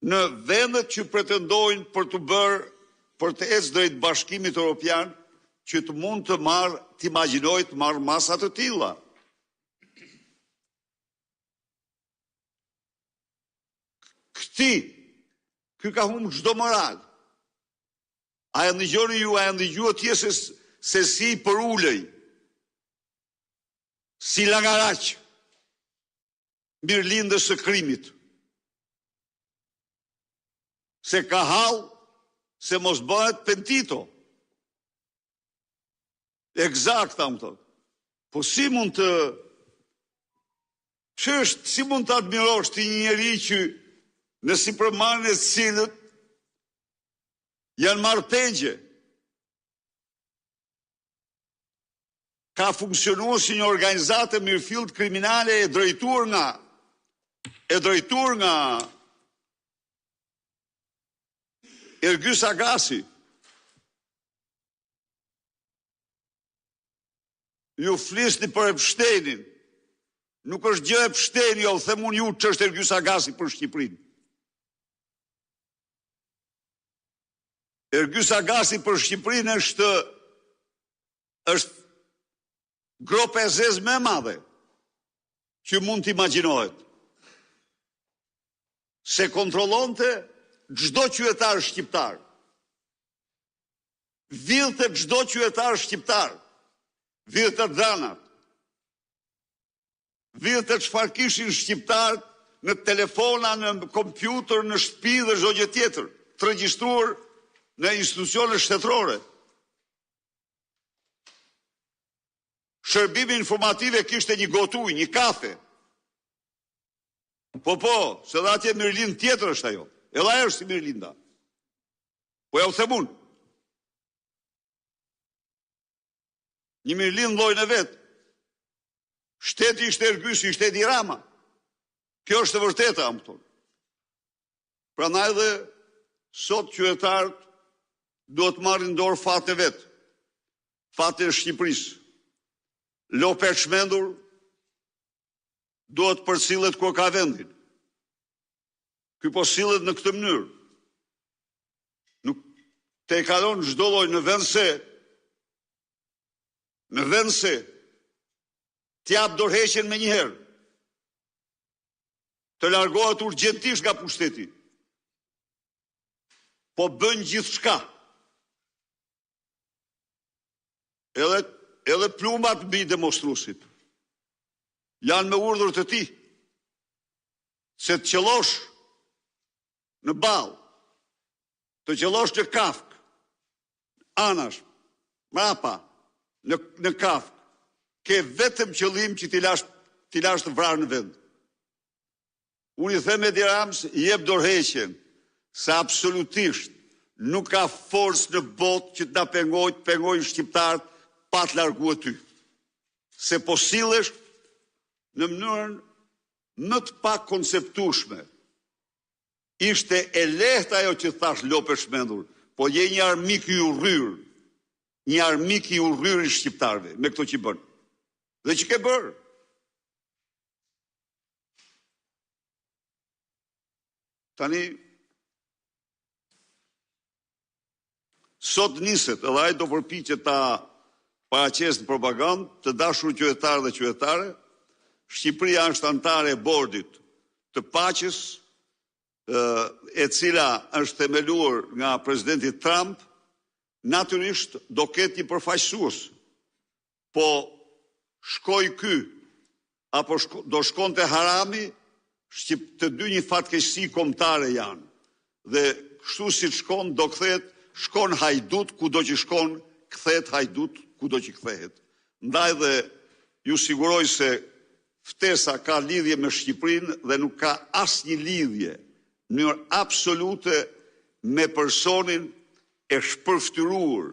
në vendet që pretendojnë për të ecë drejt Bashkimit Evropian, që të mund të imagjinojë të marrë masa të tilla. Ky ka humbur çdo moral. A e ndëgjoni ju, a e ndëgjua tje se si për ulej, si langaraq, mirëlindës së krimit, se ka hall, se mos bëhet pentito. Eksakt, më thotë. Po si mund të admirosh ti një njeri që në sipërmarrjen e cilët janë marrë pegje, ka funksionuar si një organizatë mirëfillt kriminale e drejtuar nga Ergys Agasi. Ju flisni për Epsteinin. Nuk është gjë Epsteini, jo, them unë ju që është Ergys Agasi për Shqipërinë. Ergys Agasi për Shqipërinë është gropa e zezë më e madhe që mund të imagjinohet. Se kontrollonte çdo qytetar shqiptar. Vidhte çdo qytetar shqiptar. Vidhte dranat. Vidhte çfarë kishin shqiptarët në telefona, në kompjuter, në shtëpi dhe çdo gjë tjetër, të regjistruar në institucione shtetërore. Shërbimi informative kishte një gotuj, një kafe. Po, se dhe atje Mirëlind tjetër është ajo. Edhe ajo është si Mirëlinda. Po ja u them unë. Një Mirëlind llojin e vet. Shteti ishte Ergysi, shteti Rama. Kjo është e vërteta, më thonë. Prandaj dhe sot qytetarët duhet marrin dorë fatin e vet. Fatin e Shqipërisë. Lope e çmendur duhet përcillet kur ka vendin. Ky po sillet në këtë mënyrë. Nuk te kalon çdo lloj në vend se t'jap dorëheqjen me njëherë. Të largohet urgjentisht nga pushteti. Po bën gjithçka. Edhe plumat mbi demonstruesit janë me urdhër të tij se të qellosh në Ballë, të qellosh në Kafk, anash, mrapa, në Kafk, ke vetëm qëllim që t'i lash të vrarë në vend. Unë i them Edi Rams, jep dorëheqjen, se absolutisht nuk ka forcë në botë që t'na pengojnë shqiptarët pa të larguar ty. Se po sillesh në mënyrën më të pak konceptueshme. Ishte e lehtë ajo që thash Lope Shmendur, po je një armik i urryr. Një armik i urryr i shqiptarëve me këto që bën. Dhe që ke bërë? Tani sot niset, edhe ai do përpiqet ta paraqesë në propagandë të dashur qytetarë dhe qytetare. Shqipëria është antare e bordit të paqes, e cila është themeluar nga presidenti Trump, natyrisht do ketë një përfaqësues. Po shkoj ky, apo do shkonte Harami, të dy një fatkeqësi kombëtare janë. Dhe kështu si shkon, do kthehet, shkon hajdut kudo që shkon, kthehet hajdut kudo që kthehet. Ndaj dhe ju siguroj se ftesa ka lidhje me Shqipërinë dhe nuk ka asnjë lidhje në mënyrë absolute me personin e shpërftyruar